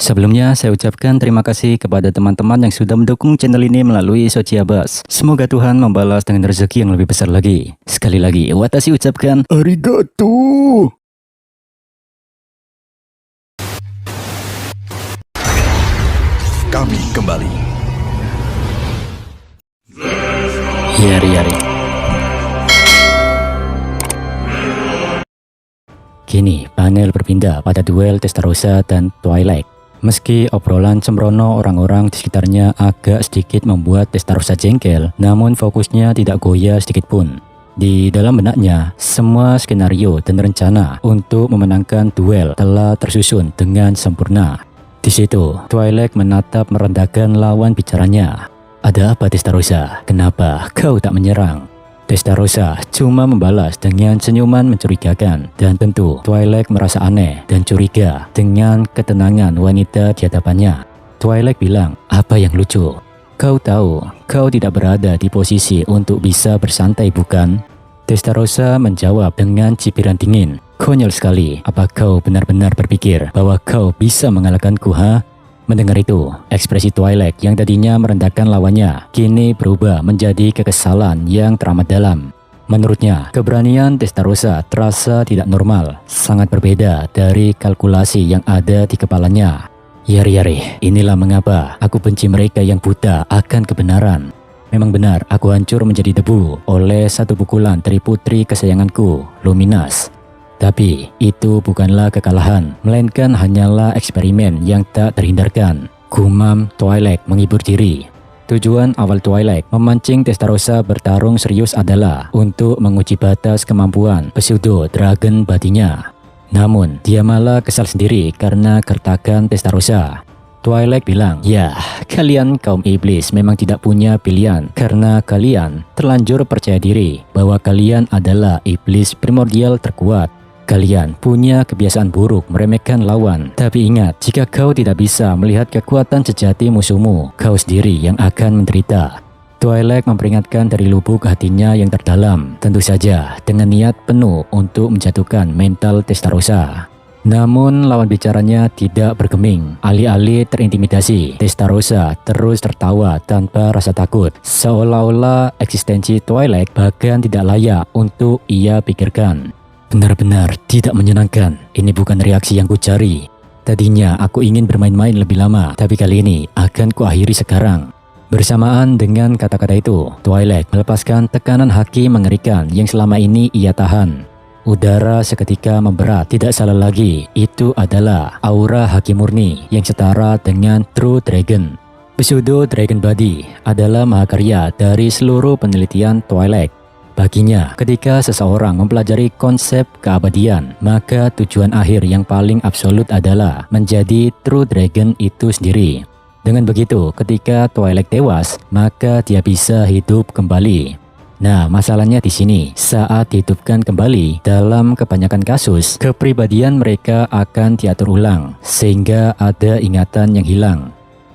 Sebelumnya, saya ucapkan terima kasih kepada teman-teman yang sudah mendukung channel ini melalui Sociabas. Semoga Tuhan membalas dengan rezeki yang lebih besar lagi. Sekali lagi, Watashi ucapkan arigato. Kami kembali. Yari. Kini, panel berpindah pada duel Testarossa dan Twilight. Meski obrolan sembrono orang-orang di sekitarnya agak sedikit membuat Testarossa jengkel, namun fokusnya tidak goyah sedikit pun. Di dalam benaknya, semua skenario dan rencana untuk memenangkan duel telah tersusun dengan sempurna. Di situ, Twilight menatap merendahkan lawan bicaranya. "Ada apa, Testarossa? Kenapa kau tak menyerang?" Testarossa cuma membalas dengan senyuman mencurigakan, dan tentu Twilight merasa aneh dan curiga dengan ketenangan wanita di hadapannya. Twilight bilang, "Apa yang lucu? Kau tahu, kau tidak berada di posisi untuk bisa bersantai, bukan?" Testarossa menjawab dengan cibiran dingin. "Konyol sekali, apa kau benar-benar berpikir bahwa kau bisa mengalahkanku, ha?" Mendengar itu, ekspresi Twilight yang tadinya merendahkan lawannya kini berubah menjadi kekesalan yang teramat dalam. Menurutnya, keberanian Testarossa terasa tidak normal, sangat berbeda dari kalkulasi yang ada di kepalanya. Yari, inilah mengapa aku benci mereka yang buta akan kebenaran. Memang benar aku hancur menjadi debu oleh satu pukulan dari putri kesayanganku, Luminas. Tapi itu bukanlah kekalahan, melainkan hanyalah eksperimen yang tak terhindarkan. Gumam Twilight menghibur diri. Tujuan awal Twilight memancing Testarossa bertarung serius adalah untuk menguji batas kemampuan pseudo dragon badinya. Namun dia malah kesal sendiri karena gertakan Testarossa. Twilight bilang, "Ya, kalian kaum iblis memang tidak punya pilihan karena kalian terlanjur percaya diri bahwa kalian adalah iblis primordial terkuat. Kalian punya kebiasaan buruk meremehkan lawan. Tapi ingat, jika kau tidak bisa melihat kekuatan sejati musuhmu, kau sendiri yang akan menderita." Twilight memperingatkan dari lubuk hatinya yang terdalam, tentu saja dengan niat penuh untuk menjatuhkan mental Testarossa. Namun lawan bicaranya tidak bergeming. Alih-alih terintimidasi, Testarossa terus tertawa tanpa rasa takut, seolah-olah eksistensi Twilight bahkan tidak layak untuk ia pikirkan. "Benar-benar tidak menyenangkan. Ini bukan reaksi yang kucari. Tadinya aku ingin bermain-main lebih lama, tapi kali ini akan kuakhiri sekarang." Bersamaan dengan kata-kata itu, Twilight melepaskan tekanan haki mengerikan yang selama ini ia tahan. Udara seketika memberat, tidak salah lagi, itu adalah aura haki murni yang setara dengan True Dragon. Pseudo Dragon Body adalah mahakarya dari seluruh penelitian Twilight. Baginya, ketika seseorang mempelajari konsep keabadian, maka tujuan akhir yang paling absolut adalah menjadi True Dragon itu sendiri. Dengan begitu, ketika Twilight tewas, maka dia bisa hidup kembali. Nah, masalahnya di sini, saat dihidupkan kembali, dalam kebanyakan kasus, kepribadian mereka akan diatur ulang, sehingga ada ingatan yang hilang.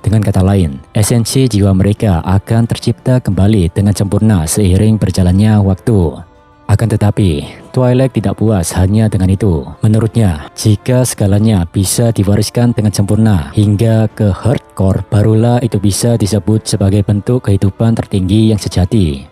Dengan kata lain, esensi jiwa mereka akan tercipta kembali dengan sempurna seiring berjalannya waktu. Akan tetapi, Twilight tidak puas hanya dengan itu. Menurutnya, jika segalanya bisa diwariskan dengan sempurna hingga ke hardcore, barulah itu bisa disebut sebagai bentuk kehidupan tertinggi yang sejati.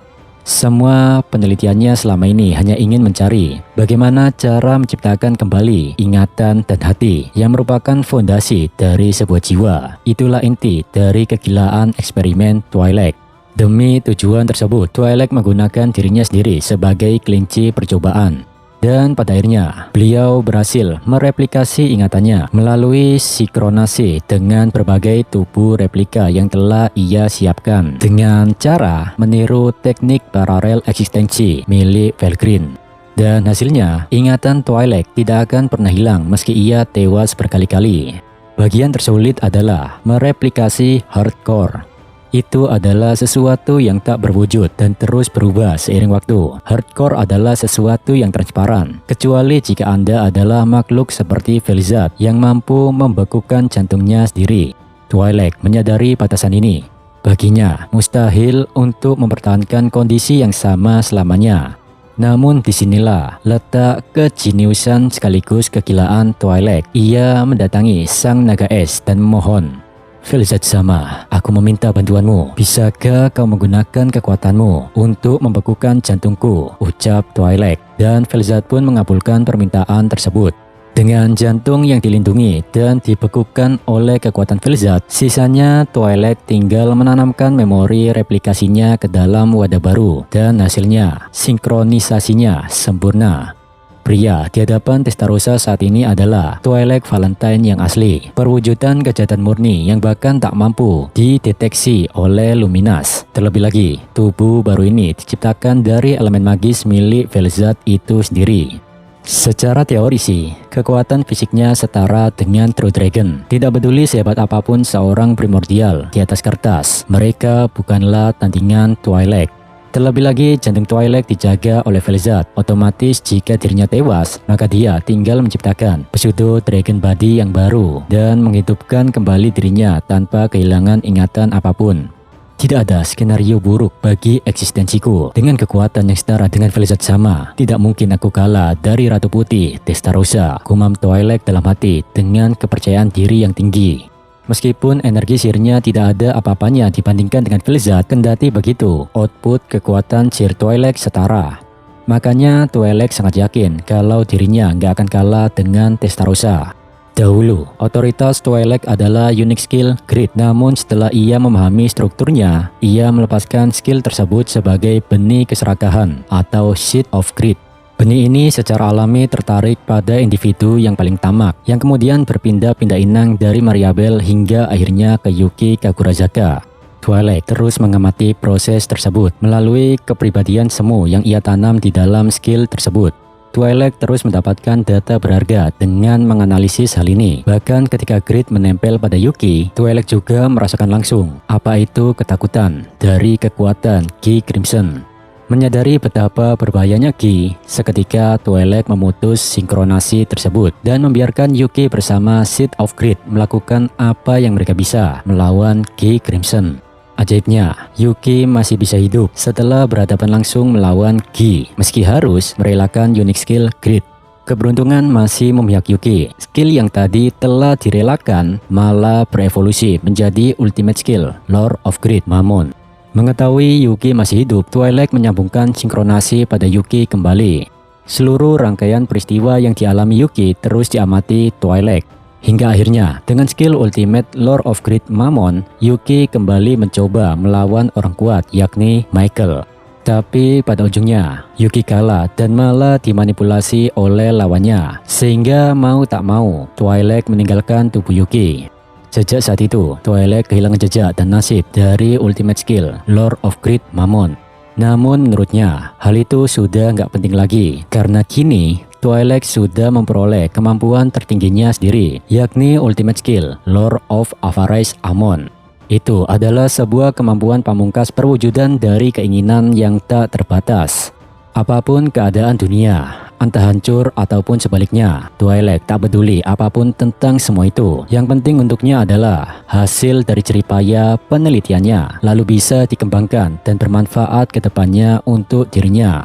Semua penelitiannya selama ini hanya ingin mencari bagaimana cara menciptakan kembali ingatan dan hati yang merupakan fondasi dari sebuah jiwa. Itulah inti dari kegilaan eksperimen Twilight. Demi tujuan tersebut, Twilight menggunakan dirinya sendiri sebagai kelinci percobaan. Dan pada akhirnya, beliau berhasil mereplikasi ingatannya melalui sinkronasi dengan berbagai tubuh replika yang telah ia siapkan dengan cara meniru teknik paralel eksistensi milik Felgreen. Dan hasilnya, ingatan Twilight tidak akan pernah hilang meski ia tewas berkali-kali. Bagian tersulit adalah mereplikasi hardcore. Itu adalah sesuatu yang tak berwujud dan terus berubah seiring waktu. Hardcore adalah sesuatu yang transparan, kecuali jika Anda adalah makhluk seperti Felizard yang mampu membekukan jantungnya sendiri. Twilight menyadari batasan ini. Baginya, mustahil untuk mempertahankan kondisi yang sama selamanya. Namun disinilah letak kejeniusan sekaligus kegilaan Twi'lek. Ia mendatangi sang naga es dan memohon, "Velzat sama, aku meminta bantuanmu. Bisakah kau menggunakan kekuatanmu untuk membekukan jantungku?" ucap Twi'lek. Dan Velzat pun mengabulkan permintaan tersebut. Dengan jantung yang dilindungi dan dibekukan oleh kekuatan Velzat, sisanya Twi'lek tinggal menanamkan memori replikasinya ke dalam wadah baru dan hasilnya sinkronisasinya sempurna. Pria di hadapan Testarossa saat ini adalah Twi'lek Valentine yang asli, perwujudan kejahatan murni yang bahkan tak mampu dideteksi oleh Luminas. Terlebih lagi, tubuh baru ini diciptakan dari elemen magis milik Velzat itu sendiri. Secara teori sih, kekuatan fisiknya setara dengan True Dragon. Tidak peduli sehebat apapun seorang primordial di atas kertas, mereka bukanlah tandingan Twi'lek. Terlebih lagi, jantung Twi'lek dijaga oleh Velzat. Otomatis jika dirinya tewas, maka dia tinggal menciptakan pseudo Dragon Body yang baru dan menghidupkan kembali dirinya tanpa kehilangan ingatan apapun. Tidak ada skenario buruk bagi eksistensiku. Dengan kekuatan yang setara dengan Velzat sama, tidak mungkin aku kalah dari Ratu Putih, Testarossa, gumam Twi'lek dalam hati dengan kepercayaan diri yang tinggi. Meskipun energi sihirnya tidak ada apa-apanya dibandingkan dengan Velzat, kendati begitu, output kekuatan sihir Twi'lek setara. Makanya Twi'lek sangat yakin kalau dirinya nggak akan kalah dengan Testarossa. Dahulu, otoritas Twi'lek adalah unique skill Grid. Namun setelah ia memahami strukturnya, ia melepaskan skill tersebut sebagai benih keserakahan atau Seed of Grid. Benih ini secara alami tertarik pada individu yang paling tamak, yang kemudian berpindah-pindah inang dari Mariabel hingga akhirnya ke Yuki Kagurazaka. Twi'lek terus mengamati proses tersebut melalui kepribadian semu yang ia tanam di dalam skill tersebut. Twi'lek terus mendapatkan data berharga dengan menganalisis hal ini. Bahkan ketika Grid menempel pada Yuki, Twi'lek juga merasakan langsung apa itu ketakutan dari kekuatan Ki Crimson. Menyadari betapa berbahayanya Ki, seketika Twi'lek memutus sinkronasi tersebut dan membiarkan Yuki bersama Seed of Grid melakukan apa yang mereka bisa melawan Ki Crimson. Ajaibnya, Yuki masih bisa hidup setelah berhadapan langsung melawan Ki, meski harus merelakan unique skill Grid. Keberuntungan masih memihak Yuki. Skill yang tadi telah direlakan malah berevolusi menjadi ultimate skill Lord of Grid Mammon. Mengetahui Yuki masih hidup, Twi'lek menyambungkan sinkronasi pada Yuki kembali. Seluruh rangkaian peristiwa yang dialami Yuki terus diamati Twi'lek. Hingga akhirnya, dengan skill ultimate Lord of Grid Mammon, Yuki kembali mencoba melawan orang kuat yakni Michael. Tapi pada ujungnya, Yuki kalah dan malah dimanipulasi oleh lawannya. Sehingga mau tak mau, Twi'lek meninggalkan tubuh Yuki. Sejak saat itu, Twi'lek kehilangan jejak dan nasib dari ultimate skill Lord of Grid Mammon. Namun menurutnya, hal itu sudah nggak penting lagi, karena kini Twi'lek sudah memperoleh kemampuan tertingginya sendiri, yakni ultimate skill Lord of Avarice Amon. Itu adalah sebuah kemampuan pamungkas perwujudan dari keinginan yang tak terbatas. Apapun keadaan dunia, entah hancur ataupun sebaliknya, Twi'lek tak peduli apapun tentang semua itu. Yang penting untuknya adalah hasil dari jeripaya penelitiannya, lalu bisa dikembangkan dan bermanfaat ke depannya untuk dirinya.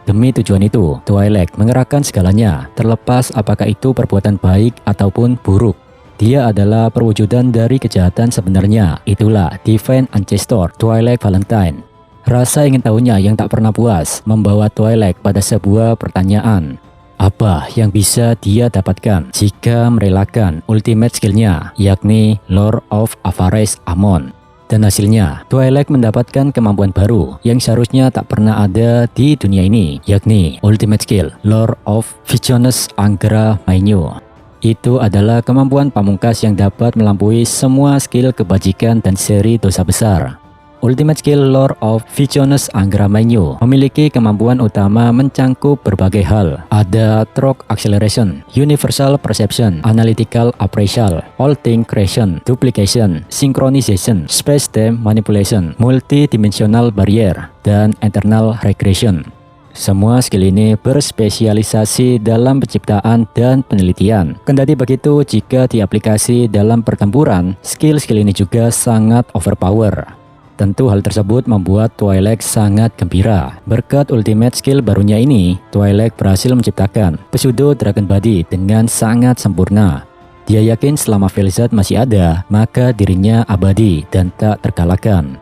Demi tujuan itu, Twi'lek mengerahkan segalanya, terlepas apakah itu perbuatan baik ataupun buruk. Dia adalah perwujudan dari kejahatan sebenarnya. Itulah Divine Ancestor Twi'lek Valentine. Rasa ingin tahunya yang tak pernah puas membawa Twi'lek pada sebuah pertanyaan. Apa yang bisa dia dapatkan jika merelakan ultimate skillnya, yakni Lord of Avarice Amon? Dan hasilnya, Twi'lek mendapatkan kemampuan baru yang seharusnya tak pernah ada di dunia ini, yakni ultimate skill Lord of Visionus Angra Mainyu. Itu adalah kemampuan pamungkas yang dapat melampaui semua skill kebajikan dan seri dosa besar. Ultimate skill Lord of Visionus Angra Mainyu memiliki kemampuan utama mencangkup berbagai hal. Ada Troc Acceleration, Universal Perception, Analytical Appraisal, All Thing Creation, Duplication, Synchronization, Space-Time Manipulation, Multidimensional Barrier, dan Eternal Regression. Semua skill ini berspesialisasi dalam penciptaan dan penelitian. Kendati begitu, jika diaplikasi dalam pertempuran, skill-skill ini juga sangat overpower. Tentu hal tersebut membuat Twi'lek sangat gembira. Berkat ultimate skill barunya ini, Twi'lek berhasil menciptakan pseudo dragon body dengan sangat sempurna. Dia yakin selama Vel'Zad masih ada, maka dirinya abadi dan tak terkalahkan.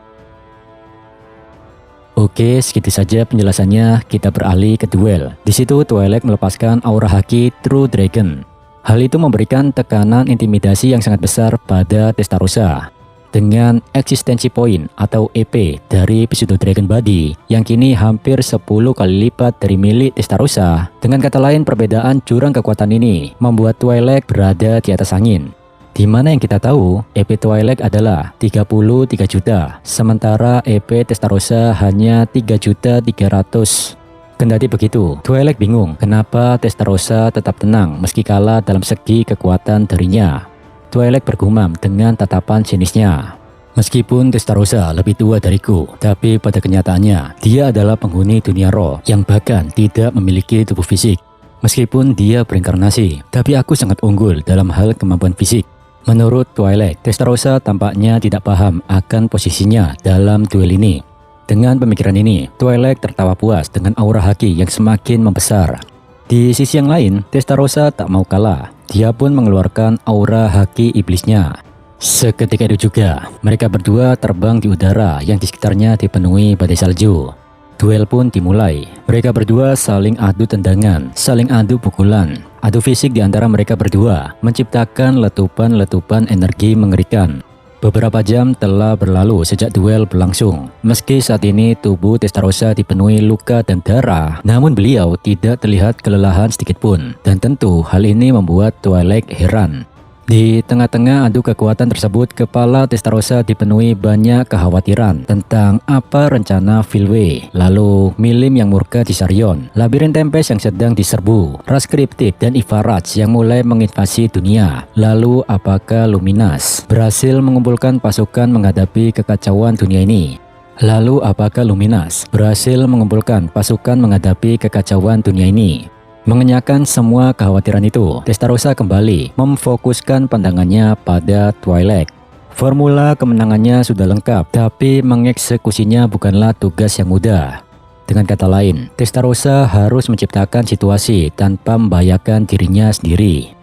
Oke, segitu saja penjelasannya. Kita beralih ke duel. Di situ Twi'lek melepaskan aura haki True Dragon. Hal itu memberikan tekanan intimidasi yang sangat besar pada Testarossa. Dengan eksistensi poin atau EP dari Pseudo Dragon Body yang kini hampir 10 kali lipat dari milik Testarossa. Dengan kata lain, perbedaan jurang kekuatan ini membuat Twi'lek berada di atas angin. Dimana yang kita tahu, EP Twi'lek adalah 33 juta, sementara EP Testarossa hanya 3.300.000. Kendati begitu, Twi'lek bingung kenapa Testarossa tetap tenang meski kalah dalam segi kekuatan darinya. Twi'lek bergumam dengan tatapan sinisnya. Meskipun Testarossa lebih tua dariku, tapi pada kenyataannya dia adalah penghuni dunia roh yang bahkan tidak memiliki tubuh fisik. Meskipun dia berinkarnasi, tapi aku sangat unggul dalam hal kemampuan fisik. Menurut Twi'lek, Testarossa tampaknya tidak paham akan posisinya dalam duel ini. Dengan pemikiran ini, Twi'lek tertawa puas dengan aura haki yang semakin membesar. Di sisi yang lain, Testarossa tak mau kalah. Dia pun mengeluarkan aura haki iblisnya. Seketika itu juga, mereka berdua terbang di udara yang di sekitarnya dipenuhi badai salju. Duel pun dimulai. Mereka berdua saling adu tendangan, saling adu pukulan. Adu fisik di antara mereka berdua menciptakan letupan-letupan energi mengerikan. Beberapa jam telah berlalu sejak duel berlangsung. Meski saat ini tubuh Testarossa dipenuhi luka dan darah, namun beliau tidak terlihat kelelahan sedikitpun. Dan tentu hal ini membuat Twi'lek heran. Di tengah-tengah adu kekuatan tersebut, kepala Testarossa dipenuhi banyak kekhawatiran tentang apa rencana Filwe. Lalu Milim yang murka di Sarion, Labirin Tempest yang sedang diserbu, ras Kriptik dan Ivaraj yang mulai menginvasi dunia. Lalu apakah Luminas berhasil mengumpulkan pasukan menghadapi kekacauan dunia ini? Lalu apakah Luminas berhasil mengumpulkan pasukan menghadapi kekacauan dunia ini? Mengenyahkan semua kekhawatiran itu, Testarossa kembali memfokuskan pandangannya pada Twi'lek. Formula kemenangannya sudah lengkap, tapi mengeksekusinya bukanlah tugas yang mudah. Dengan kata lain, Testarossa harus menciptakan situasi tanpa membahayakan dirinya sendiri.